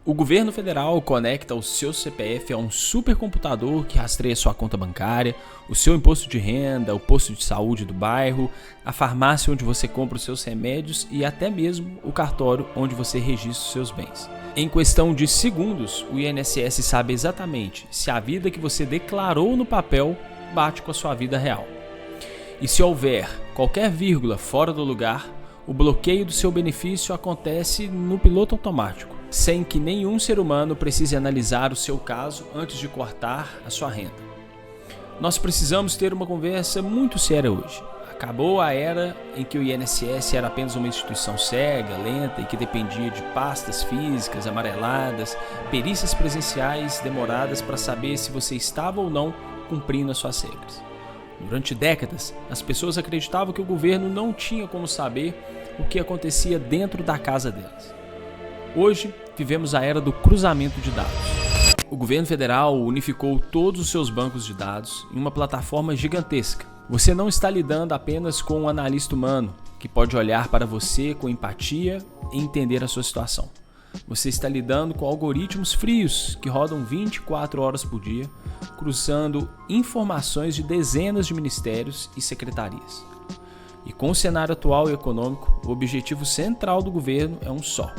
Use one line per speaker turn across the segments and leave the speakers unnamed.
O governo federal conecta o seu CPF a um supercomputador que rastreia sua conta bancária, o seu imposto de renda, o posto de saúde do bairro, a farmácia onde você compra os seus remédios e até mesmo o cartório onde você registra os seus bens. Em questão de segundos, o INSS sabe exatamente se a vida que você declarou no papel bate com a sua vida real. E se houver qualquer vírgula fora do lugar, o bloqueio do seu benefício acontece no piloto automático, sem que nenhum ser humano precise analisar o seu caso antes de cortar a sua renda. Nós precisamos ter uma conversa muito séria hoje. Acabou a era em que o INSS era apenas uma instituição cega, lenta e que dependia de pastas físicas amareladas, perícias presenciais demoradas para saber se você estava ou não cumprindo as suas regras. Durante décadas, as pessoas acreditavam que o governo não tinha como saber o que acontecia dentro da casa delas. Hoje, vivemos a era do cruzamento de dados. O governo federal unificou todos os seus bancos de dados em uma plataforma gigantesca. Você não está lidando apenas com um analista humano que pode olhar para você com empatia e entender a sua situação. Você está lidando com algoritmos frios que rodam 24 horas por dia, cruzando informações de dezenas de ministérios e secretarias. E com o cenário atual e econômico, o objetivo central do governo é um só: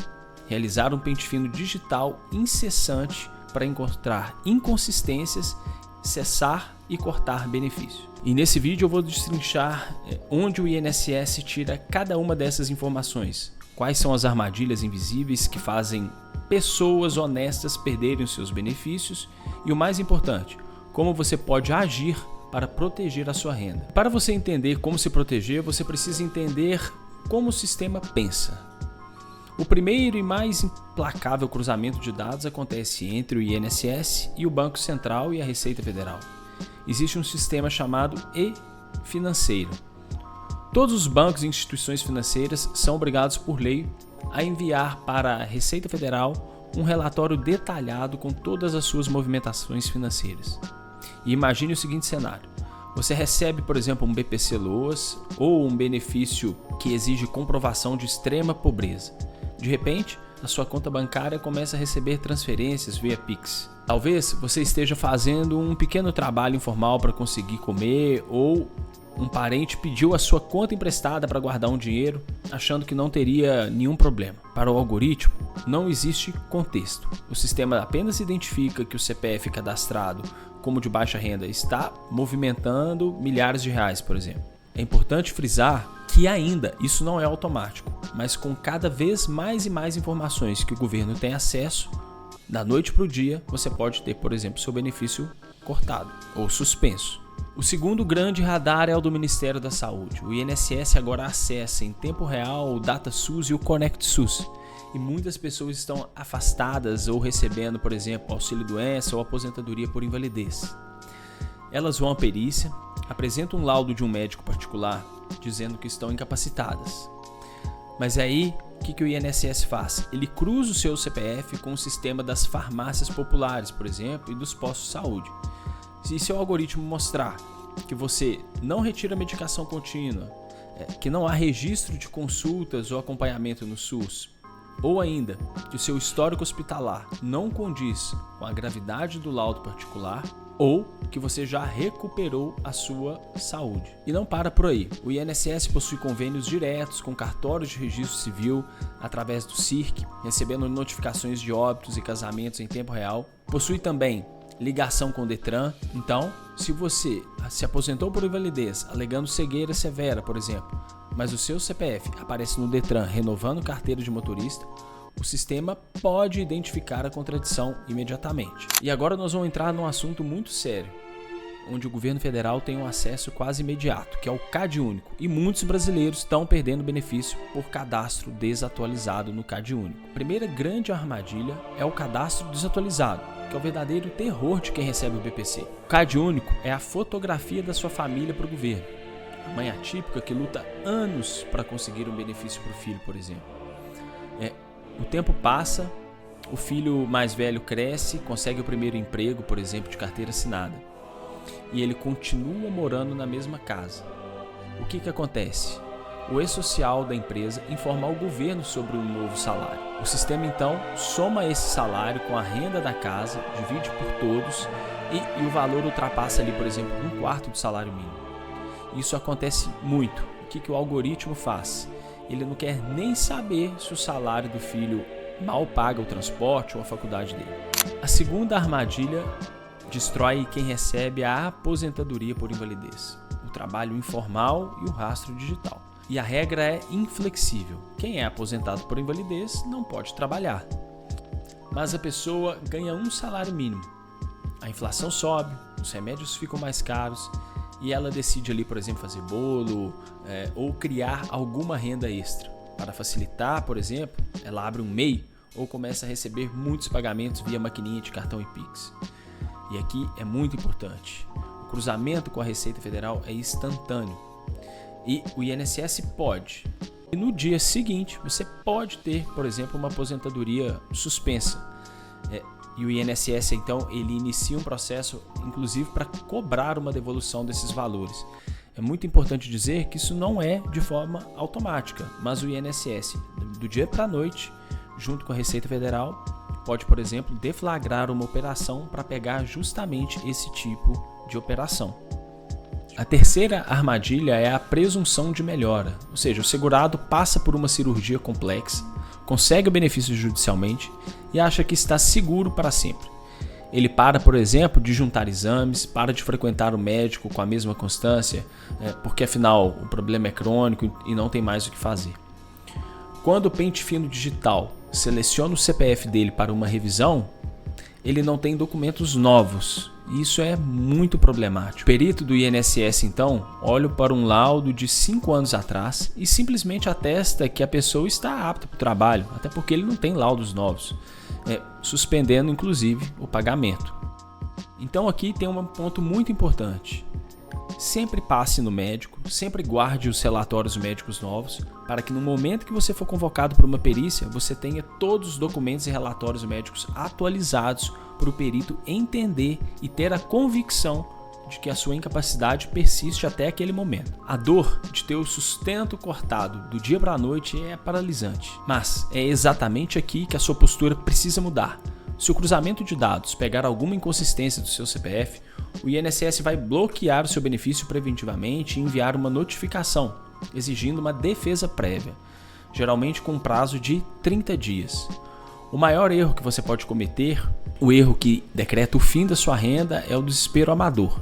realizar um pente fino digital incessante para encontrar inconsistências, cessar e cortar benefício. E nesse vídeo eu vou destrinchar onde o INSS tira cada uma dessas informações, quais são as armadilhas invisíveis que fazem pessoas honestas perderem os seus benefícios e, o mais importante, como você pode agir para proteger a sua renda. Para você entender como se proteger, você precisa entender como o sistema pensa. O primeiro e mais implacável cruzamento de dados acontece entre o INSS e o Banco Central e a Receita Federal. Existe um sistema chamado e-financeiro. Todos os bancos e instituições financeiras são obrigados por lei a enviar para a Receita Federal um relatório detalhado com todas as suas movimentações financeiras. E imagine o seguinte cenário: você recebe, por exemplo, um BPC Loas ou um benefício que exige comprovação de extrema pobreza. De repente, a sua conta bancária começa a receber transferências via Pix. Talvez você esteja fazendo um pequeno trabalho informal para conseguir comer, ou um parente pediu a sua conta emprestada para guardar um dinheiro, achando que não teria nenhum problema. Para o algoritmo, não existe contexto. O sistema apenas identifica que o CPF cadastrado como de baixa renda está movimentando milhares de reais, por exemplo. É importante frisar que ainda isso não é automático, mas com cada vez mais e mais informações que o governo tem acesso, da noite para o dia você pode ter, por exemplo, seu benefício cortado ou suspenso. O segundo grande radar é o do Ministério da Saúde. O INSS agora acessa em tempo real o DataSUS e o ConnectSUS. E muitas pessoas estão afastadas ou recebendo, por exemplo, auxílio-doença ou aposentadoria por invalidez. Elas vão à perícia, apresentam um laudo de um médico particular dizendo que estão incapacitadas. Mas aí, o que o INSS faz? Ele cruza o seu CPF com o sistema das farmácias populares, por exemplo, e dos postos de saúde. Se seu algoritmo mostrar que você não retira medicação contínua, que não há registro de consultas ou acompanhamento no SUS, ou ainda que o seu histórico hospitalar não condiz com a gravidade do laudo particular, ou que você já recuperou a sua saúde. E não para por aí. O INSS possui convênios diretos com cartórios de registro civil através do CIRC, recebendo notificações de óbitos e casamentos em tempo real. Possui também ligação com o Detran. Então, se você se aposentou por invalidez alegando cegueira severa, por exemplo, mas o seu CPF aparece no Detran renovando carteira de motorista, o sistema pode identificar a contradição imediatamente. E agora nós vamos entrar num assunto muito sério, onde o governo federal tem um acesso quase imediato, que é o CadÚnico. E muitos brasileiros estão perdendo benefício por cadastro desatualizado no CadÚnico. A primeira grande armadilha é o cadastro desatualizado, que é o verdadeiro terror de quem recebe o BPC. O CadÚnico é a fotografia da sua família para o governo. A mãe atípica que luta anos para conseguir um benefício para o filho, por exemplo. O tempo passa, o filho mais velho cresce, consegue o primeiro emprego, por exemplo, de carteira assinada. E ele continua morando na mesma casa. O que acontece? o e-social da empresa informar o governo sobre um novo salário. O sistema então soma esse salário com a renda da casa, divide por todos e o valor ultrapassa ali, por exemplo, 1/4 do salário mínimo. Isso acontece muito. O que o algoritmo faz? Ele não quer nem saber se o salário do filho mal paga o transporte ou a faculdade dele. A segunda armadilha destrói quem recebe a aposentadoria por invalidez, o trabalho informal e o rastro digital. E a regra é inflexível. Quem é aposentado por invalidez não pode trabalhar. Mas a pessoa ganha um salário mínimo. A inflação sobe, os remédios ficam mais caros e ela decide ali, por exemplo, fazer bolo ou criar alguma renda extra. Para facilitar, por exemplo, ela abre um MEI ou começa a receber muitos pagamentos via maquininha de cartão e Pix. E aqui é muito importante. O cruzamento com a Receita Federal é instantâneo. E o INSS pode. E no dia seguinte, você pode ter, por exemplo, uma aposentadoria suspensa. E o INSS, então, ele inicia um processo, inclusive, para cobrar uma devolução desses valores. É muito importante dizer que isso não é de forma automática, mas o INSS, do dia para a noite, junto com a Receita Federal, pode, por exemplo, deflagrar uma operação para pegar justamente esse tipo de operação. A terceira armadilha é a presunção de melhora, ou seja, o segurado passa por uma cirurgia complexa, consegue o benefício judicialmente e acha que está seguro para sempre. Ele para, por exemplo, de juntar exames, para de frequentar o médico com a mesma constância, porque afinal o problema é crônico e não tem mais o que fazer. Quando o pente fino digital seleciona o CPF dele para uma revisão, ele não tem documentos novos. Isso é muito problemático. O perito do INSS, então, olha para um laudo de 5 anos atrás e simplesmente atesta que a pessoa está apta para o trabalho, até porque ele não tem laudos novos, suspendendo, inclusive, o pagamento. Então aqui tem um ponto muito importante. Sempre passe no médico, sempre guarde os relatórios médicos novos, para que no momento que você for convocado para uma perícia, você tenha todos os documentos e relatórios médicos atualizados para o perito entender e ter a convicção de que a sua incapacidade persiste até aquele momento. A dor de ter o sustento cortado do dia para a noite é paralisante, mas é exatamente aqui que a sua postura precisa mudar. Se o cruzamento de dados pegar alguma inconsistência do seu CPF, o INSS vai bloquear o seu benefício preventivamente e enviar uma notificação, exigindo uma defesa prévia, geralmente com um prazo de 30 dias. O maior erro que você pode cometer, o erro que decreta o fim da sua renda, é o desespero amador.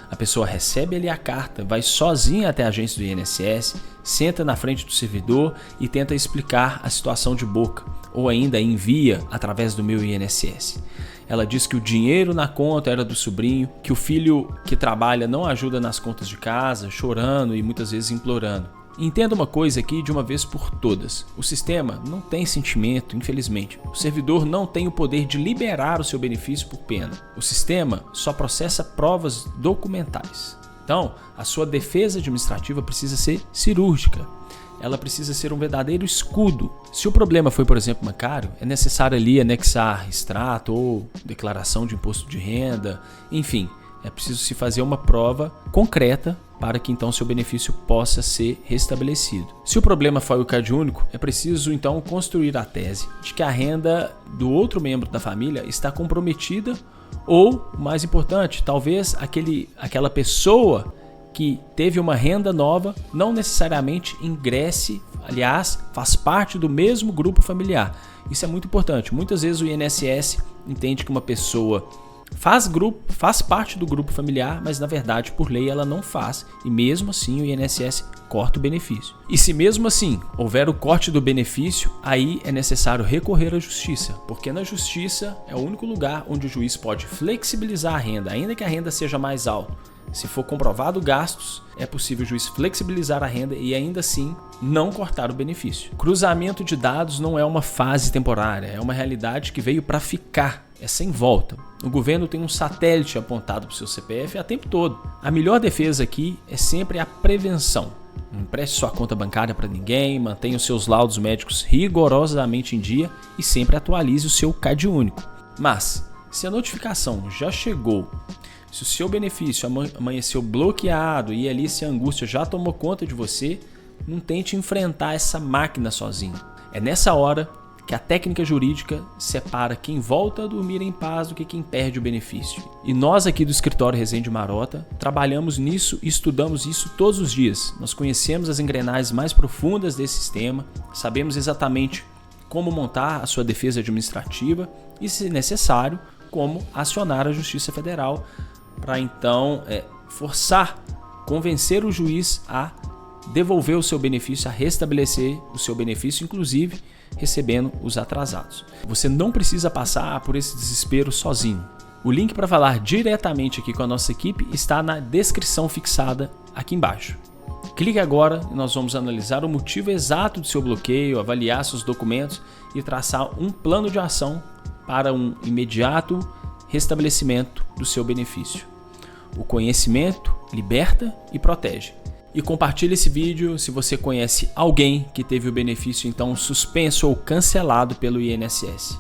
A pessoa recebe ali a carta, vai sozinha até a agência do INSS, senta na frente do servidor e tenta explicar a situação de boca, ou ainda envia através do Meu INSS. Ela diz que o dinheiro na conta era do sobrinho, que o filho que trabalha não ajuda nas contas de casa, chorando e muitas vezes implorando. Entenda uma coisa aqui de uma vez por todas. O sistema não tem sentimento, infelizmente. O servidor não tem o poder de liberar o seu benefício por pena. O sistema só processa provas documentais. Então, a sua defesa administrativa precisa ser cirúrgica. Ela precisa ser um verdadeiro escudo. Se o problema foi, por exemplo, bancário, é necessário ali anexar extrato ou declaração de imposto de renda, enfim, é preciso se fazer uma prova concreta para que então seu benefício possa ser restabelecido. Se o problema foi o CadÚnico, é preciso então construir a tese de que a renda do outro membro da família está comprometida ou, mais importante, talvez aquela pessoa que teve uma renda nova não necessariamente ingresse, aliás, faz parte do mesmo grupo familiar. Isso é muito importante. Muitas vezes o INSS entende que uma pessoa faz parte do grupo familiar, mas na verdade, por lei, ela não faz. E mesmo assim, o INSS corta o benefício. E se mesmo assim houver o corte do benefício, aí é necessário recorrer à justiça, porque na justiça é o único lugar onde o juiz pode flexibilizar a renda, ainda que a renda seja mais alta. Se for comprovado gastos, é possível o juiz flexibilizar a renda e ainda assim não cortar o benefício. Cruzamento de dados não é uma fase temporária, é uma realidade que veio para ficar, é sem volta. O governo tem um satélite apontado para o seu CPF a tempo todo. A melhor defesa aqui é sempre a prevenção. Não empreste sua conta bancária para ninguém, mantenha os seus laudos médicos rigorosamente em dia e sempre atualize o seu CadÚnico. Mas, se a notificação já chegou, se o seu benefício amanheceu bloqueado e ali se a angústia já tomou conta de você, Não tente enfrentar essa máquina sozinho. É nessa hora que a técnica jurídica separa quem volta a dormir em paz do que quem perde o benefício. E nós aqui do escritório Rezende Marota trabalhamos nisso e estudamos isso todos os dias. Nós conhecemos as engrenagens mais profundas desse sistema, sabemos exatamente como montar a sua defesa administrativa e, se necessário, como acionar a Justiça Federal para então convencer o juiz a devolver o seu benefício, a restabelecer o seu benefício, inclusive recebendo os atrasados. Você não precisa passar por esse desespero sozinho. O link para falar diretamente aqui com a nossa equipe está na descrição fixada aqui embaixo. Clique agora e nós vamos analisar o motivo exato do seu bloqueio, avaliar seus documentos e traçar um plano de ação para um imediato restabelecimento do seu benefício. O conhecimento liberta e protege. E compartilhe esse vídeo se você conhece alguém que teve o benefício então suspenso ou cancelado pelo INSS.